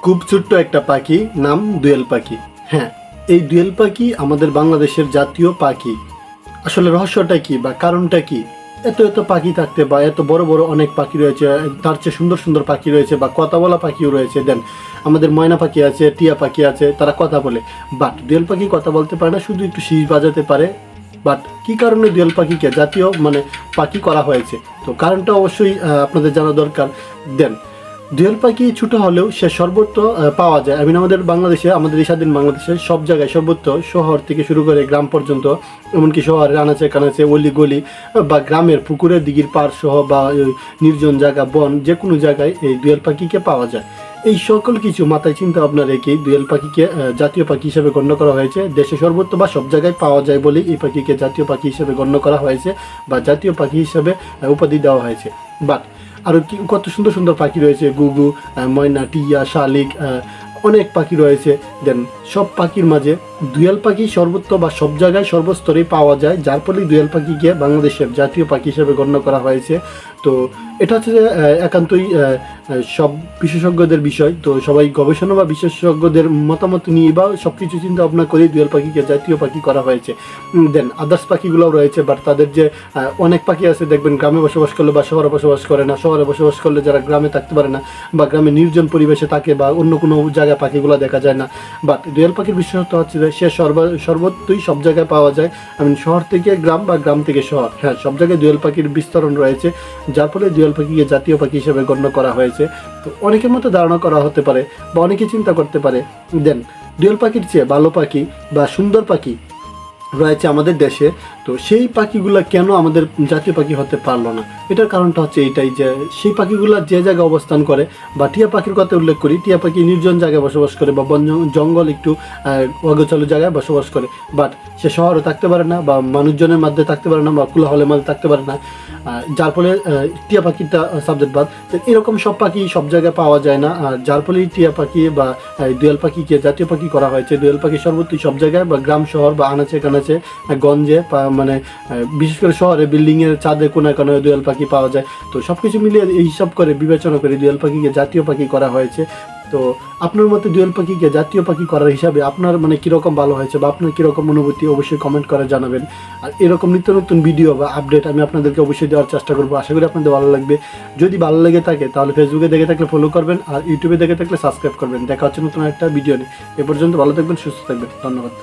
খুব ছোট্ট একটা পাখি, নাম দোয়েল পাখি। হ্যাঁ, এই দোয়েল পাখি আমাদের বাংলাদেশের জাতীয় পাখি। আসলে রহস্যটা কি বা কারণটা কি? এত এত পাখি থাকতে বা এত বড় বড় অনেক পাখি রয়েছে, তার চেয়ে সুন্দর সুন্দর পাখি রয়েছে বা কথা বলা পাখিও রয়েছে। দেন আমাদের ময়না পাখি আছে, টিয়া পাখি আছে, তারা কথা বলে। বাট দোয়েল পাখি কথা বলতে পারে না, শুধু একটু শীষ বাজাতে পারে। বাট কী কারণে দোয়েল পাখিকে জাতীয় পাখি করা হয়েছে? তো কারণটা অবশ্যই আপনাদের জানা দরকার। দেন দোয়েল পাখি ছোটো হলেও সে সর্বত্র পাওয়া যায়। আমাদের বাংলাদেশে, আমাদের এই স্বাধীন বাংলাদেশে সব জায়গায় সর্বত্র, শহর থেকে শুরু করে গ্রাম পর্যন্ত, এমনকি শহরের আনাচে কানাচে, অলি গলি বা গ্রামের পুকুরের দিঘির পাড় সহ বা নির্জন জায়গা, বন, যে কোনো জায়গায় এই দোয়েল পাখিকে পাওয়া যায়। এই সকল কিছু মাথায় চিন্তা ভাবনা রেখেই দোয়েল পাখিকে জাতীয় পাখি হিসেবে গণ্য করা হয়েছে। দেশে সর্বত্র বা সব জায়গায় পাওয়া যায় বলেই এই পাখিকে জাতীয় পাখি হিসেবে গণ্য করা হয়েছে বা জাতীয় পাখি হিসেবে উপাধি দেওয়া হয়েছে। বাট আরও কি কত সুন্দর সুন্দর পাখি রয়েছে, গুগু, ময়না, টিয়া, শালিক, অনেক পাখি রয়েছে। দেন সব পাখির মাঝে দোয়েল পাখি সর্বত্র বা সব জায়গায় সর্বস্তরেই পাওয়া যায়, যার ফলে দোয়েল পাখিকে বাংলাদেশের জাতীয় পাখি হিসেবে গণ্য করা হয়েছে। তো এটা হচ্ছে যে একান্তই সব বিশেষজ্ঞদের বিষয়। তো সবাই গবেষণা বা বিশেষজ্ঞদের মতামত নিয়ে বা সব কিছু চিন্তা ভাবনা করেই দোয়েল পাখিকে জাতীয় পাখি করা হয়েছে। দেন আদার্স পাখিগুলোও রয়েছে, বাট তাদের যে অনেক পাখি আছে দেখবেন গ্রামে বসবাস করলে বা শহরে বসবাস করে না, শহরে বসবাস করলে যারা গ্রামে থাকতে পারে না বা গ্রামে নির্জন পরিবেশে থাকে বা অন্য কোনো জায়গায় পাখিগুলো দেখা যায় না। বাট দোয়েল পাখির বিশেষত্ব হচ্ছে যে সে সর্বত্রই সব জায়গায় পাওয়া যায়। শহর থেকে গ্রাম বা গ্রাম থেকে শহর, হ্যাঁ, সব জায়গায় দোয়েল পাখির বিস্তরণ রয়েছে, যার ফলে দোয়েল পাখিকে জাতীয় পাখি হিসেবে গণ্য করা হয়েছে। তো অনেকের মতো ধারণা করা হতে পারে বা অনেকে চিন্তা করতে পারে, দেন দোয়েল পাখির চেয়ে ভালো পাখি বা সুন্দর পাখি রয়েছে আমাদের দেশে, তো সেই পাখিগুলো কেন আমাদের জাতীয় পাখি হতে পারলো না? এটার কারণটা হচ্ছে এইটাই যে সেই পাখিগুলো যে জায়গায় অবস্থান করে, বা টিয়া পাখির কথা উল্লেখ করি, টিয়া পাখি নির্জন জায়গায় বসবাস করে বা বন জঙ্গল একটু অগোছালো জায়গায় বসবাস করে। বাট সে শহরে থাকতে পারে না বা মানুষজনের মধ্যে থাকতে পারে না বা কোলাহলের মধ্যে থাকতে পারে না, যার ফলে টিয়া পাখিটা সাবজেক্ট বাদ। এরকম সব পাখি সব জায়গায় পাওয়া যায় না, আর যার ফলেই টিয়া পাখি বা দোয়েল পাখিকে জাতীয় পাখি করা হয়েছে। দোয়েল পাখি সর্বত্রই সব জায়গায় বা গ্রাম শহর বা আনাচে কানাচে, গঞ্জে, বিশেষ করে শহরে বিল্ডিংয়ের ছাদে কোনায় কোনায় দোয়েল পাখি পাওয়া যায়। তো সব কিছু মিলিয়ে এইসব করে বিবেচনা করে দোয়েল পাখিকে জাতীয় পাখি করা হয়েছে। তো আপনার মতে দোয়েল পাখিকে জাতীয় পাখি করার হিসাবে আপনার কীরকম ভালো হয়েছে বা আপনার কীরকম অনুভূতি অবশ্যই কমেন্ট করে জানাবেন। আর এরকম নিত্য নতুন ভিডিও বা আপডেট আমি আপনাদেরকে অবশ্যই দেওয়ার চেষ্টা করবো। আশা করি আপনাদের ভালো লাগবে। যদি ভালো লেগে থাকে তাহলে ফেসবুকে দেখে থাকলে ফলো করবেন, আর ইউটিউবে দেখে থাকলে সাবস্ক্রাইব করবেন। দেখা হচ্ছে নতুন একটা ভিডিও নিয়ে। এ পর্যন্ত ভালো থাকবেন, সুস্থ থাকবেন। ধন্যবাদ।